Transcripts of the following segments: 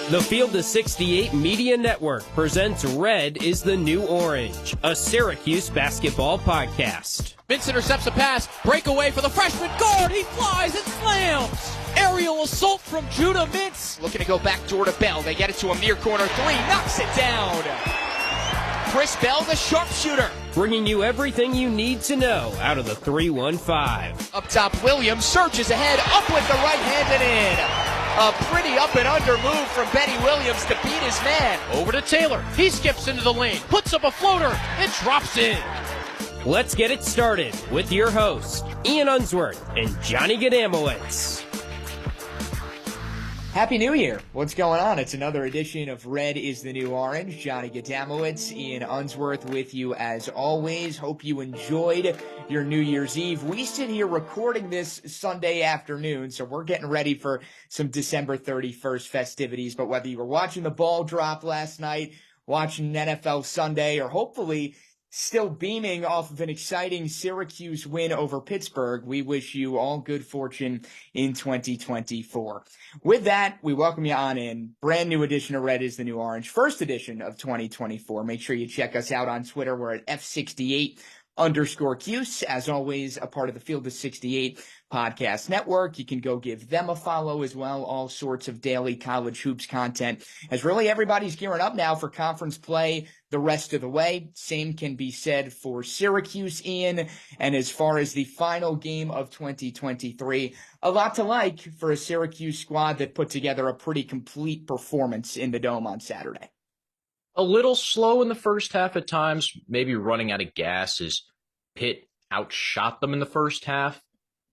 The Field of 68 Media Network presents Red is the New Orange, a Syracuse basketball podcast. Vince intercepts a pass, breakaway for the freshman guard, he flies and slams! Aerial assault from Judah Mintz. Looking to go back door to Bell, they get it to a near corner three, knocks it down! Chris Bell, the sharpshooter. Bringing you everything you need to know out of the 315. Up top, Williams surges ahead, up with the right hand and in. A pretty up and under move from Benny Williams to beat his man. Over to Taylor. He skips into the lane, puts up a floater, and drops in. Let's get it started with your hosts, Ian Unsworth and Johnny Gadamowitz. Happy New Year. What's going on? It's another edition of Red is the New Orange. Johnny Gadamowitz, Ian Unsworth with you as always. Hope you enjoyed your New Year's Eve. We sit here recording this Sunday afternoon, so we're getting ready for some December 31st festivities. But whether you were watching the ball drop last night, watching NFL Sunday, or hopefully still beaming off of an exciting Syracuse win over Pittsburgh, we wish you all good fortune in 2024. With that, we welcome you on in. Brand new edition of Red is the New Orange, first edition of 2024. Make sure you check us out on Twitter. We're at F68_Cuse. As always, a part of the Field of 68 podcast network. You can go give them a follow as well. All sorts of daily college hoops content, as really everybody's gearing up now for conference play the rest of the way. Same can be said for Syracuse, Ian. And as far as the final game of 2023, a lot to like for a Syracuse squad that put together a pretty complete performance in the Dome on Saturday. A little slow in the first half at times, maybe running out of gas as Pitt outshot them in the first half.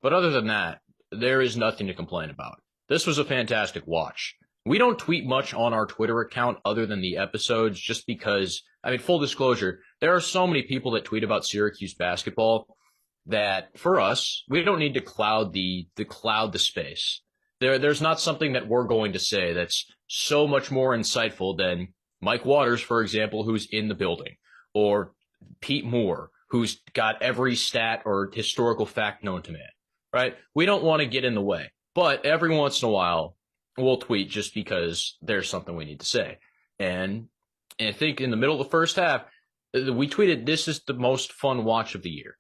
But other than that, there is nothing to complain about. This was a fantastic watch. We don't tweet much on our Twitter account other than the episodes just because, full disclosure, there are so many people that tweet about Syracuse basketball that for us, we don't need to cloud the space. There's not something that we're going to say that's so much more insightful than Mike Waters, for example, who's in the building, or Pete Moore, who's got every stat or historical fact known to man, right? We don't want to get in the way, but every once in a while, we'll tweet just because there's something we need to say. And I think in the middle of the first half, we tweeted, this is the most fun watch of the year.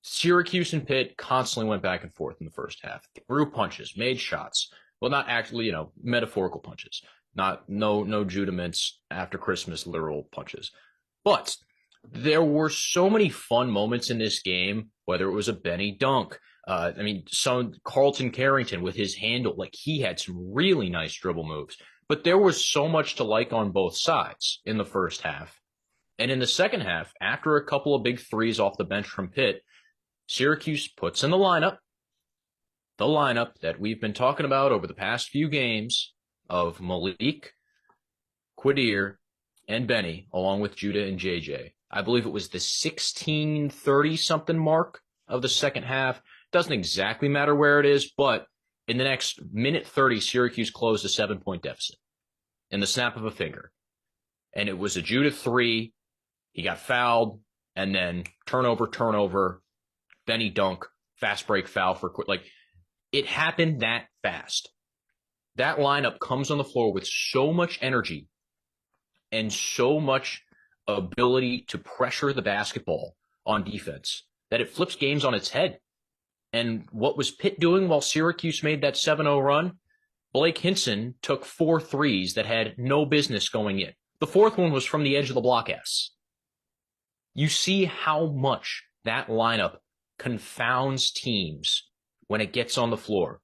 Syracuse and Pitt constantly went back and forth in the first half, threw punches, made shots. Well, not actually, metaphorical punches. No Judah Mintz after Christmas literal punches. But there were so many fun moments in this game, whether it was a Benny dunk, some Carlton Carrington with his handle, he had some really nice dribble moves. But there was so much to like on both sides in the first half. And in the second half, after a couple of big threes off the bench from Pitt, Syracuse puts in the lineup that we've been talking about over the past few games of Malik, Quadir, and Benny, along with Judah and JJ. I believe it was the 16:30-something mark of the second half. Doesn't exactly matter where it is, but in the next minute 30, Syracuse closed a 7-point deficit in the snap of a finger. And it was a Judah three. He got fouled, and then turnover, Benny dunk, fast break foul for it happened that fast. That lineup comes on the floor with so much energy and so much ability to pressure the basketball on defense that it flips games on its head. And what was Pitt doing while Syracuse made that 7-0 run? Blake Hinson took 4 threes that had no business going in. The fourth one was from the edge of the block S. You see how much that lineup confounds teams when it gets on the floor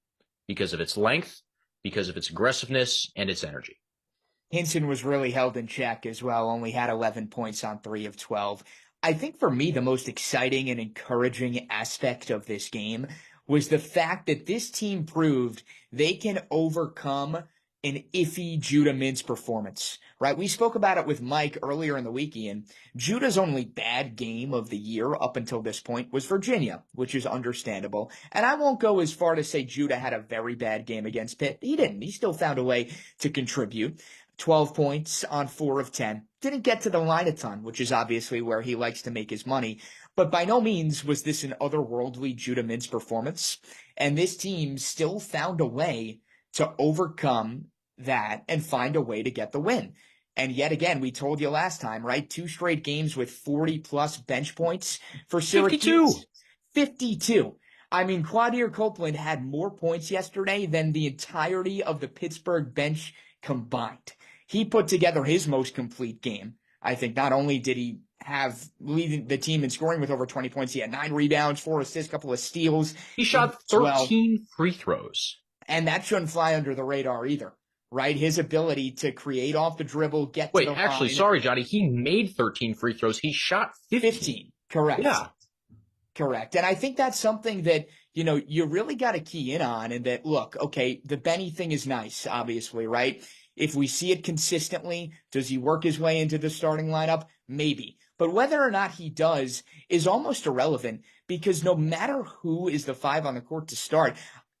because of its length, because of its aggressiveness, and its energy. Hinson was really held in check as well, only had 11 points on 3 of 12. I think for me, the most exciting and encouraging aspect of this game was the fact that this team proved they can overcome an iffy Judah Mintz performance, right? We spoke about it with Mike earlier in the weekend. Judah's only bad game of the year up until this point was Virginia, which is understandable. And I won't go as far to say Judah had a very bad game against Pitt. He didn't. He still found a way to contribute. 12 points on 4 of 10. Didn't get to the line a ton, which is obviously where he likes to make his money. But by no means was this an otherworldly Judah Mintz performance. And this team still found a way to overcome that and find a way to get the win. And yet again, we told you last time, right? 2 straight games with 40-plus bench points for Syracuse. 52. I mean, Quadir Copeland had more points yesterday than the entirety of the Pittsburgh bench combined. He put together his most complete game. I think not only did he have leading the team in scoring with over 20 points, he had 9 rebounds, 4 assists, couple of steals. He shot 13 free throws. And that shouldn't fly under the radar either. Right? His ability to create off the dribble, get to the line. Wait, actually, sorry, Johnny. He made 13 free throws. He shot 15. Correct. Yeah. Correct. And I think that's something that, you really got to key in on, and that, look, okay, the Benny thing is nice, obviously, right? If we see it consistently, does he work his way into the starting lineup? Maybe. But whether or not he does is almost irrelevant, because no matter who is the 5 on the court to start,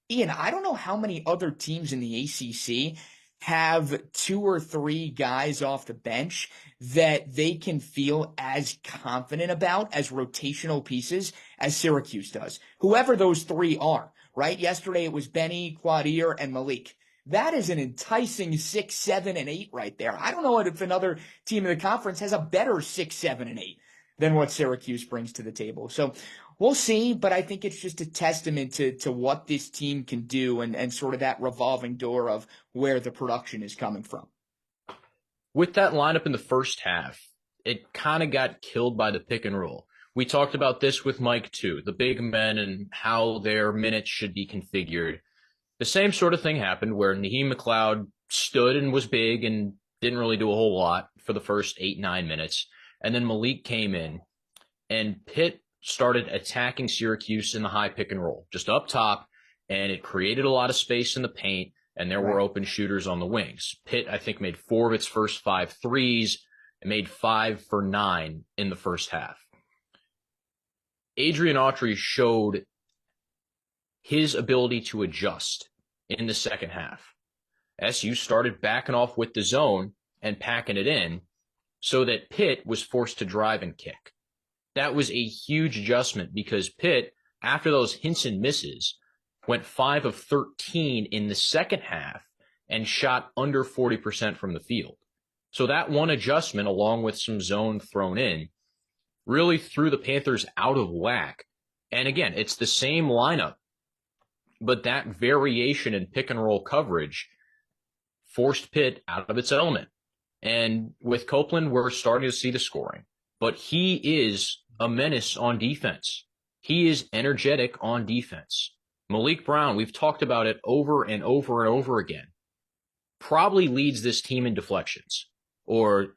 Ian, I don't know how many other teams in the ACC have 2 or 3 guys off the bench that they can feel as confident about as rotational pieces as Syracuse does. Whoever those 3 are, right? Yesterday it was Benny, Quadir, and Malik. That is an enticing 6, 7, and 8 right there. I don't know if another team in the conference has a better 6, 7, and 8 than what Syracuse brings to the table. So we'll see, but I think it's just a testament to what this team can do and sort of that revolving door of where the production is coming from. With that lineup in the first half, it kind of got killed by the pick and roll. We talked about this with Mike too, the big men and how their minutes should be configured. The same sort of thing happened where Naheem McLeod stood and was big and didn't really do a whole lot for the first 8-9 minutes. And then Malik came in, and Pitt started attacking Syracuse in the high pick and roll, just up top, and it created a lot of space in the paint, and there were open shooters on the wings. Pitt, I think, made 4 of its first 5 threes and made 5 for 9 in the first half. Red Autry showed his ability to adjust in the second half. SU started backing off with the zone and packing it in so that Pitt was forced to drive and kick. That was a huge adjustment because Pitt, after those hints and misses, went 5 of 13 in the second half and shot under 40% from the field. So that one adjustment, along with some zone thrown in, really threw the Panthers out of whack. And again, it's the same lineup, but that variation in pick and roll coverage forced Pitt out of its element. And with Copeland, we're starting to see the scoring. But he is a menace on defense. He is energetic on defense. Malik Brown, we've talked about it over and over and over again, probably leads this team in deflections. Or,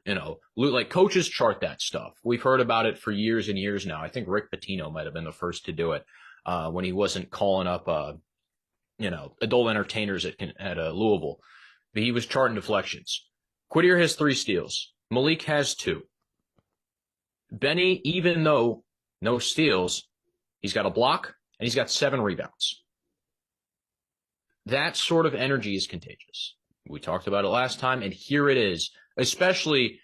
like coaches chart that stuff. We've heard about it for years and years now. I think Rick Pitino might have been the first to do it when he wasn't calling up, adult entertainers at Louisville. But he was charting deflections. Quadir has 3 steals. Malik has 2. Benny, even though no steals, he's got a block and he's got 7 rebounds. That sort of energy is contagious. We talked about it last time, and here it is, especially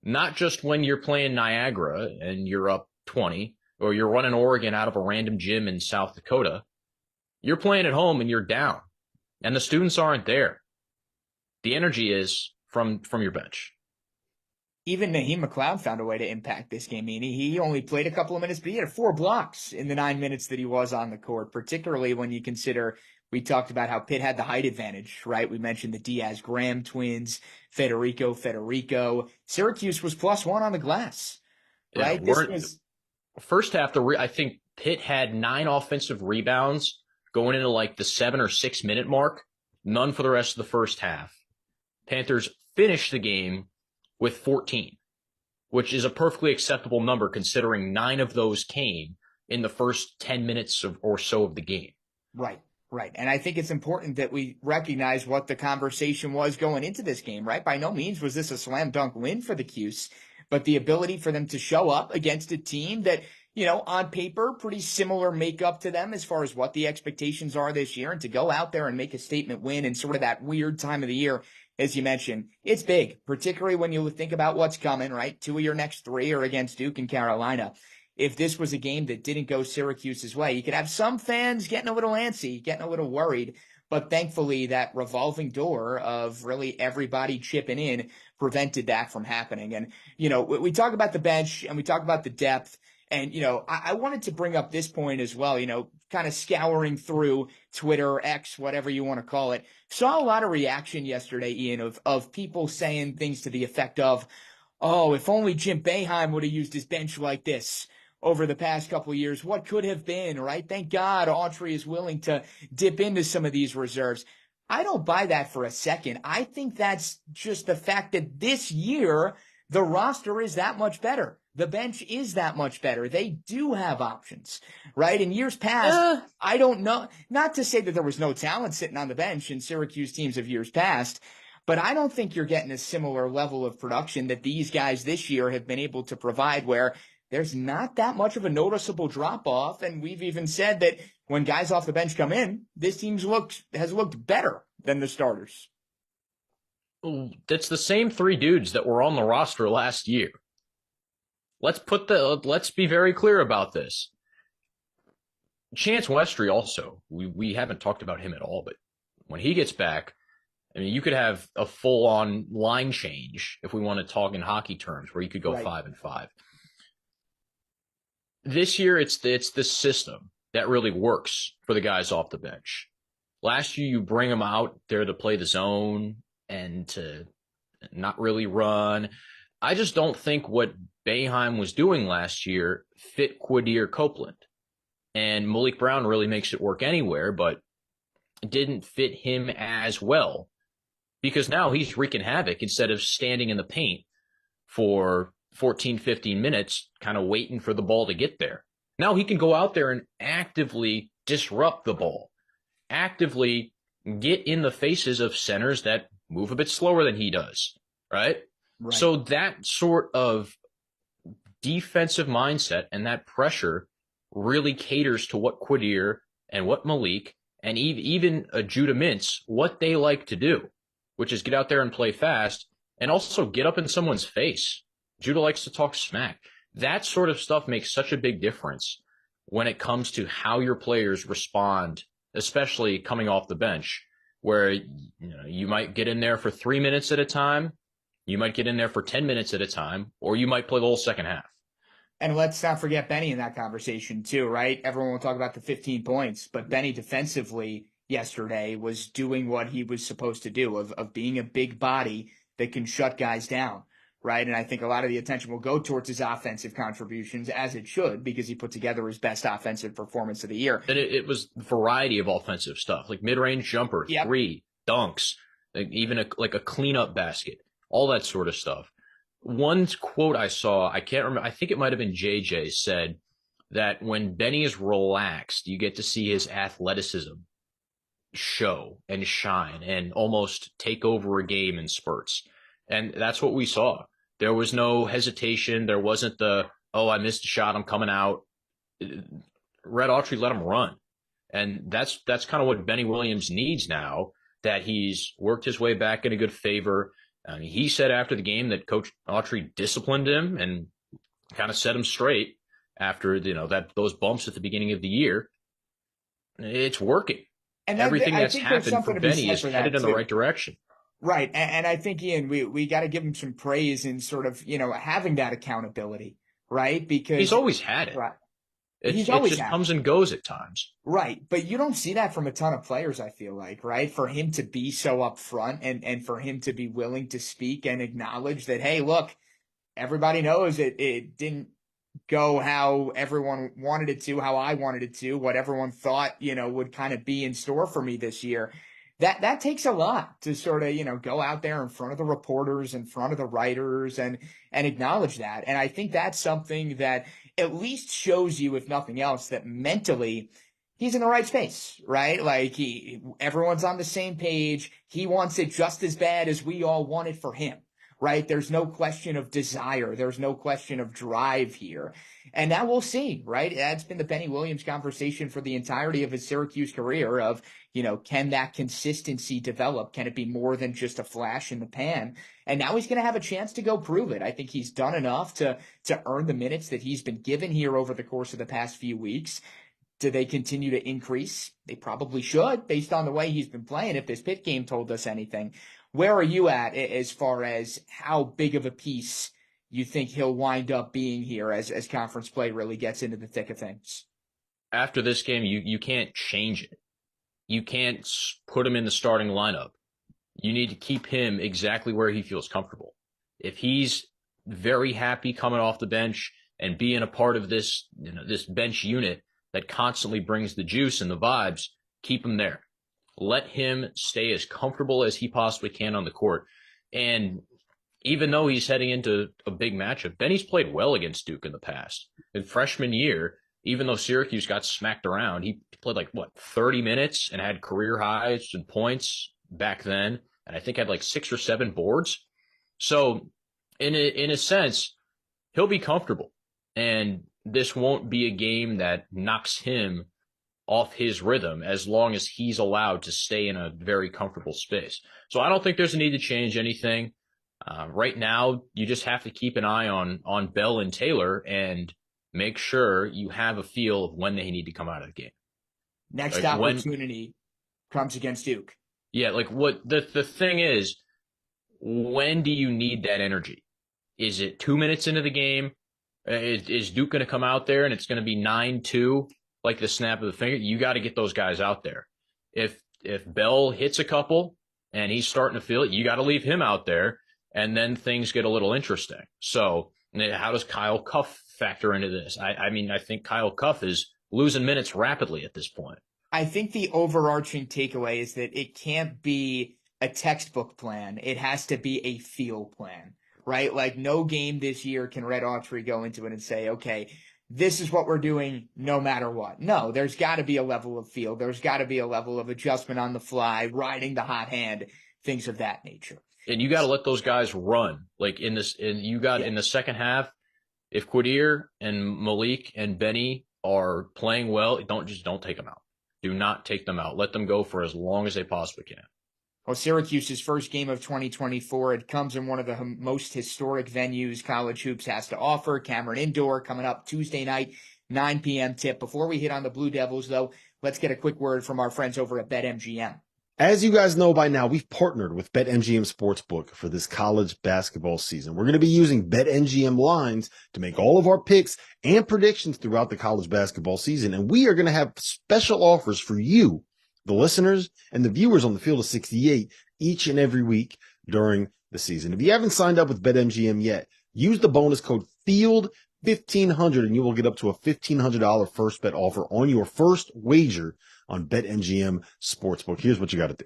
not just when you're playing Niagara and you're up 20, or you're running Oregon out of a random gym in South Dakota. You're playing at home and you're down, and the students aren't there. The energy is from your bench. Even Naheem McLeod found a way to impact this game. He only played a couple of minutes, but he had 4 blocks in the 9 minutes that he was on the court, particularly when you consider we talked about how Pitt had the height advantage, right? We mentioned the Diaz-Graham twins, Federico. Syracuse was +1 on the glass, right? Yeah, first half, I think Pitt had 9 offensive rebounds going into like the 7 or 6 minute mark. None for the rest of the first half. Panthers finished the game with 14, which is a perfectly acceptable number considering 9 of those came in the first 10 minutes or so of the game. Right. And I think it's important that we recognize what the conversation was going into this game, right? By no means was this a slam dunk win for the Cuse, but the ability for them to show up against a team that, on paper, pretty similar makeup to them as far as what the expectations are this year, and to go out there and make a statement win in sort of that weird time of the year. As you mentioned, it's big, particularly when you think about what's coming, right? 2 of your next 3 are against Duke and Carolina. If this was a game that didn't go Syracuse's way, you could have some fans getting a little antsy, getting a little worried. But thankfully, that revolving door of really everybody chipping in prevented that from happening. And, we talk about the bench and we talk about the depth. And, I wanted to bring up this point as well, kind of scouring through Twitter, X, whatever you want to call it. Saw a lot of reaction yesterday, Ian, of people saying things to the effect of, oh, if only Jim Boeheim would have used his bench like this over the past couple of years, what could have been, right? Thank God Autry is willing to dip into some of these reserves. I don't buy that for a second. I think that's just the fact that this year, the roster is that much better. The bench is that much better. They do have options, right? In years past, I don't know, not to say that there was no talent sitting on the bench in Syracuse teams of years past, but I don't think you're getting a similar level of production that these guys this year have been able to provide, where there's not that much of a noticeable drop-off. And we've even said that when guys off the bench come in, this team has looked better than the starters. That's the same three dudes that were on the roster last year. Let's be very clear about this. Chance Westry also, we haven't talked about him at all, but when he gets back, I mean, you could have a full-on line change if we want to talk in hockey terms, where you could go 5-5. This year, it's the system that really works for the guys off the bench. Last year, you bring them out there to play the zone and to not really run. I just don't think what Boeheim was doing last year fit Quadir Copeland. And Malik Brown really makes it work anywhere, but it didn't fit him as well, because now he's wreaking havoc instead of standing in the paint for 14, 15 minutes, kind of waiting for the ball to get there. Now he can go out there and actively disrupt the ball, actively get in the faces of centers that move a bit slower than he does, right? So that sort of defensive mindset and that pressure really caters to what Quadir and what Malik and even Judah Mintz, what they like to do, which is get out there and play fast and also get up in someone's face. Judah likes to talk smack. That sort of stuff makes such a big difference when it comes to how your players respond, especially coming off the bench, where you might get in there for 3 minutes at a time, you might get in there for 10 minutes at a time, or you might play the whole second half. And let's not forget Benny in that conversation too, right? Everyone will talk about the 15 points, but Benny defensively yesterday was doing what he was supposed to do, of being a big body that can shut guys down, right? And I think a lot of the attention will go towards his offensive contributions, as it should, because he put together his best offensive performance of the year. And it was a variety of offensive stuff, like mid-range jumper, three, dunks, even a cleanup basket, all that sort of stuff. One quote I saw, I can't remember, I think it might have been JJ, said that when Benny is relaxed, you get to see his athleticism show and shine and almost take over a game in spurts. And that's what we saw. There was no hesitation. There wasn't oh, I missed a shot, I'm coming out. Red Autry let him run. And that's kind of what Benny Williams needs now, that he's worked his way back in a good favor. I mean, he said after the game that Coach Autry disciplined him and kind of set him straight after those bumps at the beginning of the year. It's working. And everything that's happened for Benny is headed in the right direction. Right. And I think, Ian, we got to give him some praise in sort of, having that accountability, right? Because he's always had it. Right. It just comes and goes at times. Right. But you don't see that from a ton of players, I feel like, right? For him to be so upfront and for him to be willing to speak and acknowledge that, hey, look, everybody knows it didn't go how everyone wanted it to, how I wanted it to, what everyone thought, would kind of be in store for me this year. That takes a lot to sort of, go out there in front of the reporters, in front of the writers and acknowledge that. And I think that's something that at least shows you, if nothing else, that mentally he's in the right space, right? Like everyone's on the same page. He wants it just as bad as we all want it for him, right? There's no question of desire. There's no question of drive here. And now we'll see, right? That's been the Benny Williams conversation for the entirety of his Syracuse career of, can that consistency develop? Can it be more than just a flash in the pan? And now he's going to have a chance to go prove it. I think he's done enough to earn the minutes that he's been given here over the course of the past few weeks. Do they continue to increase? They probably should, based on the way he's been playing, if this Pitt game told us anything. Where are you at as far as how big of a piece you think he'll wind up being here as conference play really gets into the thick of things? After this game, you can't change it. You can't put him in the starting lineup. You need to keep him exactly where he feels comfortable. If he's very happy coming off the bench and being a part of this, this bench unit that constantly brings the juice and the vibes, keep him there. Let him stay as comfortable as he possibly can on the court. And even though he's heading into a big matchup, Benny's played well against Duke in the past. In freshman year, even though Syracuse got smacked around, he played 30 minutes and had career highs and points back then, and I think had 6 or 7 boards. So in a sense, he'll be comfortable, and this won't be a game that knocks him off his rhythm as long as he's allowed to stay in a very comfortable space. So I don't think there's a need to change anything. Right now, you just have to keep an eye on Bell and Taylor and make sure you have a feel of when they need to come out of the game. Next opportunity comes against Duke. Yeah, what the thing is, when do you need that energy? Is it 2 minutes into the game? Is Duke going to come out there and it's going to be 9-2, like the snap of the finger? You got to get those guys out there. If Bell hits a couple and he's starting to feel it, you got to leave him out there, and then things get a little interesting. So how does Kyle Cuff factor into this? I think Kyle Cuff is losing minutes rapidly at this point. I think the overarching takeaway is that it can't be a textbook plan. It has to be a feel plan, right? No game this year can Red Autry go into it and say, okay, this is what we're doing no matter what. No, there's got to be a level of feel. There's got to be a level of adjustment on the fly, riding the hot hand, things of that nature. And you got to let those guys run. In the second half, if Quadir and Malik and Benny are playing well, don't take them out. Do not take them out. Let them go for as long as they possibly can. Well, Syracuse's first game of 2024, it comes in one of the most historic venues college hoops has to offer, Cameron Indoor, coming up Tuesday night, 9 p.m. tip. Before we hit on the Blue Devils, though, let's get a quick word from our friends over at BetMGM. As you guys know by now, we've partnered with BetMGM Sportsbook for this college basketball season. We're going to be using BetMGM lines to make all of our picks and predictions throughout the college basketball season. And we are going to have special offers for you, the listeners and the viewers on the Field of 68 each and every week during the season. If you haven't signed up with BetMGM yet, use the bonus code FIELD1500 and you will get up to a $1,500 first bet offer on your first wager on BetMGM Sportsbook. Here's what you got to do.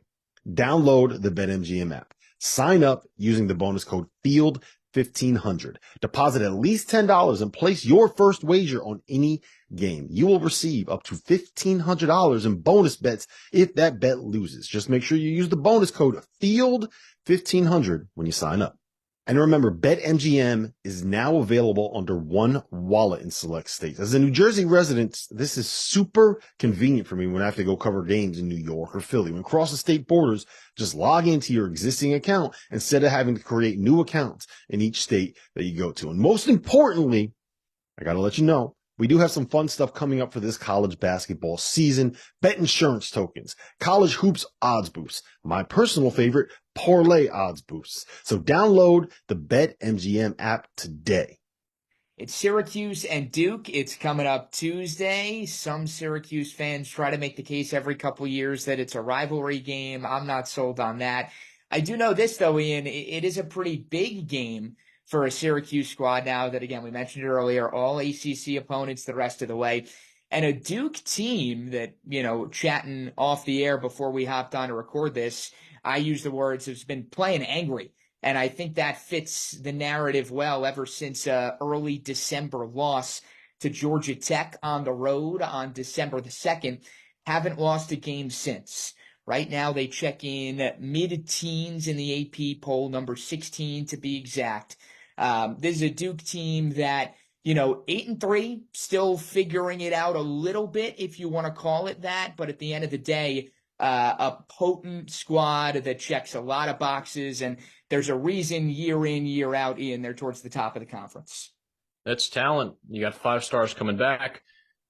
Download the BetMGM app. Sign up using the bonus code FIELD1500. Deposit at least $10 and place your first wager on any game. You will receive up to $1,500 in bonus bets if that bet loses. Just make sure you use the bonus code FIELD1500 when you sign up. And remember, BetMGM is now available under one wallet in select states. As a New Jersey resident, this is super convenient for me when I have to go cover games in New York or Philly. When crossing state borders, just log into your existing account instead of having to create new accounts in each state that you go to. And most importantly, I got to let you know, we do have some fun stuff coming up for this college basketball season. Bet insurance tokens, college hoops odds boosts, my personal favorite, parlay odds boosts. So download the BetMGM app today. It's Syracuse and Duke. It's coming up Tuesday. Some Syracuse fans try to make the case every couple years that it's a rivalry game. I'm not sold on that. I do know this, though, Ian. It is a pretty big game for a Syracuse squad now that, again, we mentioned it earlier, all ACC opponents the rest of the way. And a Duke team that, chatting off the air before we hopped on to record this, I use the words, has been playing angry. And I think that fits the narrative well ever since early December loss to Georgia Tech on the road on December the 2nd. Haven't lost a game since. Right now they check in mid-teens in the AP poll, number 16 to be exact. This is a Duke team that, 8-3, still figuring it out a little bit, if you want to call it that. But at the end of the day, a potent squad that checks a lot of boxes. And there's a reason year in, year out, Ian, they're towards the top of the conference. That's talent. You got 5 stars coming back.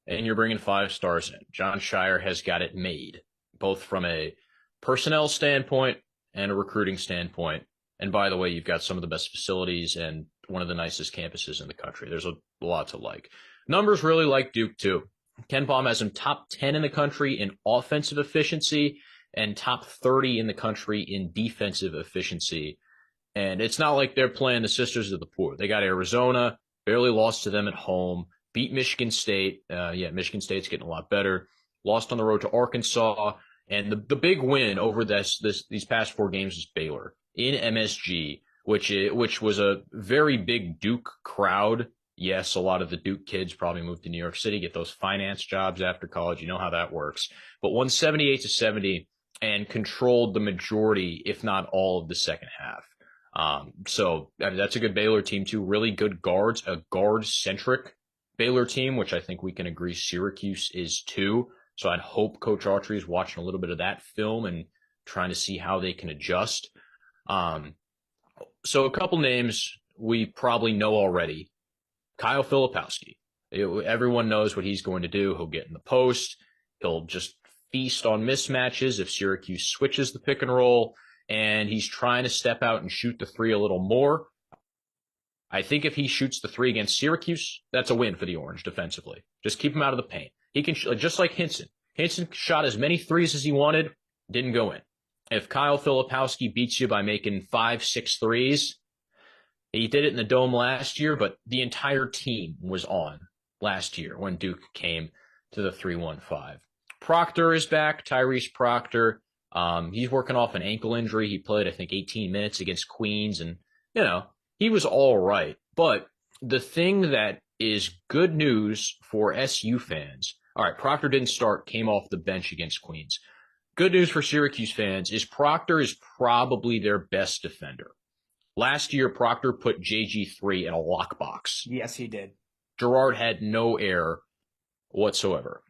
and you're bringing 5 stars in. John Shire has got it made, both from a personnel standpoint and a recruiting standpoint. And by the way, you've got some of the best facilities and one of the nicest campuses in the country. There's a lot to like. Numbers really like Duke, too. Ken Palm has him top 10 in the country in offensive efficiency and top 30 in the country in defensive efficiency. And it's not like they're playing the Sisters of the Poor. They got Arizona, barely lost to them at home, beat Michigan State. Michigan State's getting a lot better. Lost on the road to Arkansas. And the big win over these past 4 games is Baylor in MSG, which was a very big Duke crowd. Yes, a lot of the Duke kids probably moved to New York City, get those finance jobs after college. You know how that works. But won 78-70 and controlled the majority, if not all, of the second half. So that's a good Baylor team, too. Really good guards, a guard-centric Baylor team, which I think we can agree Syracuse is, too. So I'd hope Coach Autry is watching a little bit of that film and trying to see how they can adjust. So a couple names we probably know already. Kyle Filipowski. Everyone knows what he's going to do. He'll get in the post. He'll just feast on mismatches if Syracuse switches the pick and roll. And he's trying to step out and shoot the 3 a little more. I think if he shoots the 3 against Syracuse, that's a win for the Orange defensively. Just keep him out of the paint. He can, just like Hinson. Hinson shot as many 3s as he wanted, didn't go in. If Kyle Filipowski beats you by making 5-6 threes, he did it in the Dome last year, but the entire team was on last year when Duke came to the 3-1-5. Proctor is back, Tyrese Proctor. He's working off an ankle injury. He played, I think, 18 minutes against Queens, and, he was all right. But the thing that is good news for SU fans, all right, Proctor didn't start, came off the bench against Queens. Good news for Syracuse fans is Proctor is probably their best defender. Last year, Proctor put JG3 in a lockbox. Yes, he did. Gerard had no error whatsoever.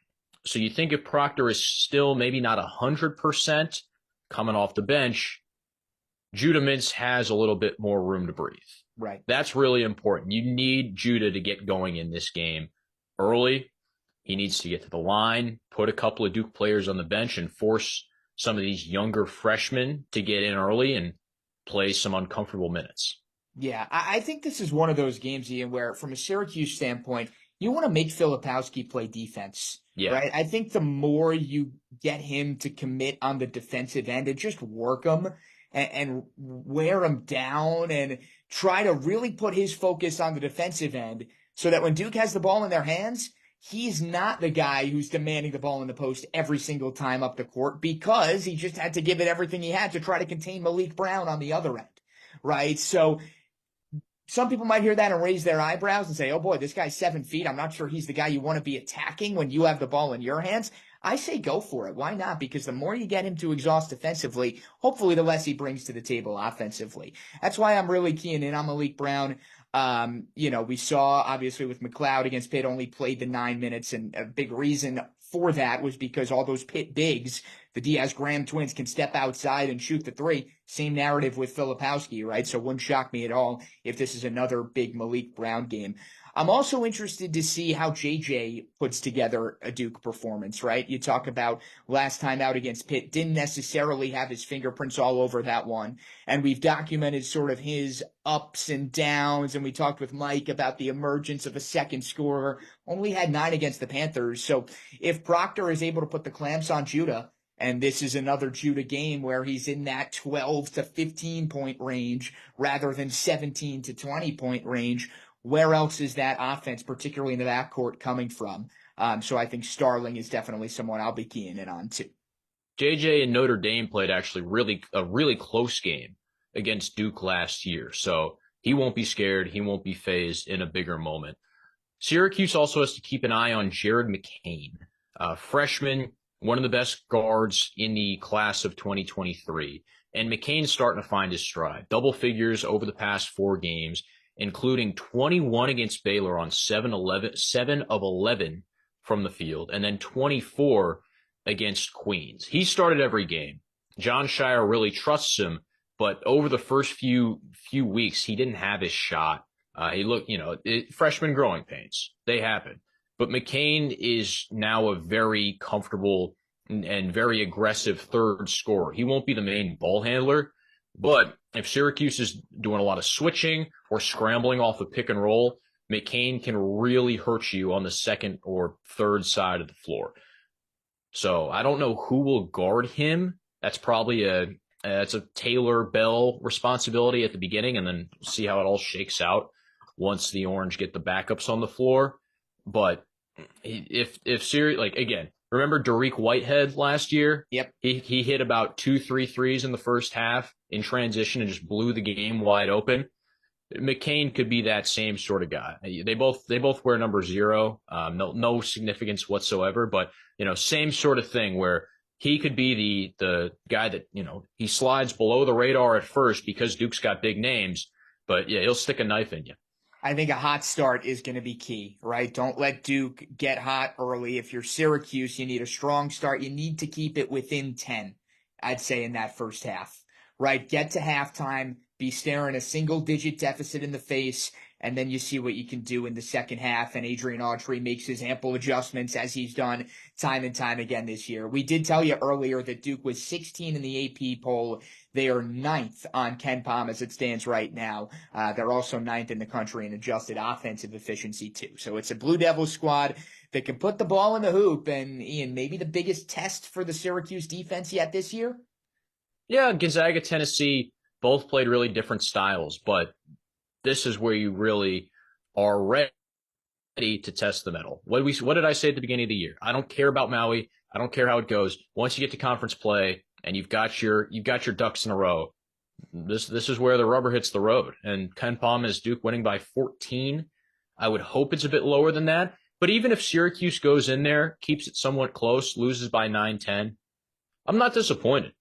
So you think if Proctor is still maybe not 100% coming off the bench, Judah Mintz has a little bit more room to breathe. Right. That's really important. You need Judah to get going in this game early. He needs to get to the line, put a couple of Duke players on the bench, and force some of these younger freshmen to get in early and play some uncomfortable minutes. Yeah, I think this is one of those games, Ian, where from a Syracuse standpoint, you want to make Filipowski play defense. Yeah. Right? I think the more you get him to commit on the defensive end and just work him and wear him down and try to really put his focus on the defensive end so that when Duke has the ball in their hands, he's not the guy who's demanding the ball in the post every single time up the court because he just had to give it everything he had to try to contain Malik Brown on the other end, right? So some people might hear that and raise their eyebrows and say, oh boy, this guy's 7 feet. I'm not sure he's the guy you want to be attacking when you have the ball in your hands. I say go for it. Why not? Because the more you get him to exhaust defensively, hopefully the less he brings to the table offensively. That's why I'm really keying in on Malik Brown. We saw obviously with McLeod against Pitt only played the 9 minutes, and a big reason for that was because all those Pitt bigs, the Diaz-Graham twins, can step outside and shoot the 3. Same narrative with Filipowski, right? So it wouldn't shock me at all if this is another big Malik Brown game. I'm also interested to see how JJ puts together a Duke performance, right? You talk about last time out against Pitt, didn't necessarily have his fingerprints all over that one. And we've documented sort of his ups and downs. And we talked with Mike about the emergence of a second scorer. Only had 9 against the Panthers. So if Proctor is able to put the clamps on Judah, and this is another Judah game where he's in that 12 to 15 point range rather than 17 to 20 point range, where else is that offense, particularly in the backcourt, coming from? So I think Starling is definitely someone I'll be keying in on too. JJ and Notre Dame played actually a really close game against Duke last year. So he won't be scared. He won't be phased in a bigger moment. Syracuse also has to keep an eye on Jared McCain, freshman, one of the best guards in the class of 2023. And McCain's starting to find his stride. Double figures over the past 4 games, including 21 against Baylor on 7 of 11 from the field, and then 24 against Queens. He started every game. John Shire really trusts him, but over the first few weeks, he didn't have his shot. He looked, freshman growing pains. They happen. But McCain is now a very comfortable and very aggressive third scorer. He won't be the main ball handler, but if Syracuse is doing a lot of switching or scrambling off a pick and roll, McCain can really hurt you on the second or third side of the floor. So I don't know who will guard him. That's probably a Taylor Bell responsibility at the beginning, and then see how it all shakes out once the Orange get the backups on the floor. But if Syracuse, like, again, remember Dariq Whitehead last year? Yep. He hit about 2-3 threes in the first half in transition and just blew the game wide open. McCain could be that same sort of guy. They both wear number 0, no significance whatsoever, but same sort of thing where he could be the guy that he slides below the radar at first because Duke's got big names, but yeah, he'll stick a knife in you. I think a hot start is going to be key, right? Don't let Duke get hot early. If you're Syracuse, you need a strong start. You need to keep it within 10, I'd say, in that first half, right? Get to halftime, be staring a single-digit deficit in the face, and then you see what you can do in the second half. And Red Autry makes his ample adjustments, as he's done time and time again this year. We did tell you earlier that Duke was 16 in the AP poll. They are 9th on KenPom as it stands right now. They're also 9th in the country in adjusted offensive efficiency, too. So it's a Blue Devils squad that can put the ball in the hoop. And, Ian, maybe the biggest test for the Syracuse defense yet this year? Yeah, Gonzaga, Tennessee both played really different styles, but this is where you really are ready to test the metal. What did I say at the beginning of the year? I don't care about Maui. I don't care how it goes. Once you get to conference play and you've got your ducks in a row, this is where the rubber hits the road. And KenPom is Duke winning by 14. I would hope it's a bit lower than that. But even if Syracuse goes in there, keeps it somewhat close, loses by 9-10, I'm not disappointed.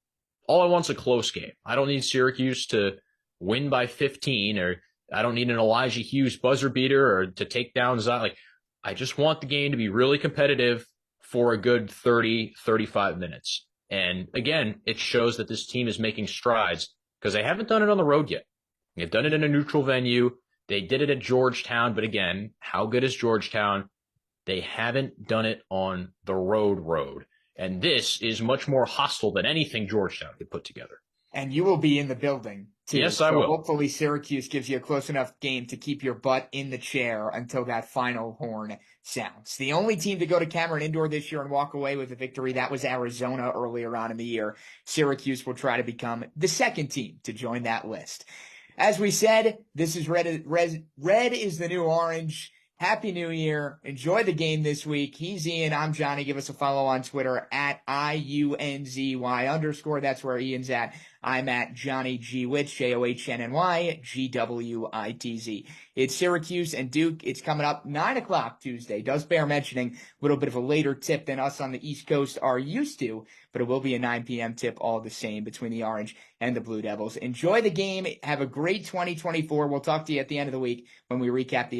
All I want's a close game. I don't need Syracuse to win by 15, or I don't need an Elijah Hughes buzzer beater or to take down Zion. I just want the game to be really competitive for a good 30, 35 minutes. And again, it shows that this team is making strides because they haven't done it on the road yet. They've done it in a neutral venue. They did it at Georgetown, but again, how good is Georgetown? They haven't done it on the road. And this is much more hostile than anything Georgetown could put together. And you will be in the building, too. Yes, I will. Hopefully Syracuse gives you a close enough game to keep your butt in the chair until that final horn sounds. The only team to go to Cameron Indoor this year and walk away with a victory, that was Arizona earlier on in the year. Syracuse will try to become the second team to join that list. As we said, this is Red is the new orange. Happy New Year. Enjoy the game this week. He's Ian. I'm Johnny. Give us a follow on Twitter at IUNZY_. That's where Ian's at. I'm at Johnny G. Witz, JOHNNY, GWITZ. It's Syracuse and Duke. It's coming up 9 o'clock Tuesday. Does bear mentioning a little bit of a later tip than us on the East Coast are used to, but it will be a 9 p.m. tip all the same between the Orange and the Blue Devils. Enjoy the game. Have a great 2024. We'll talk to you at the end of the week when we recap the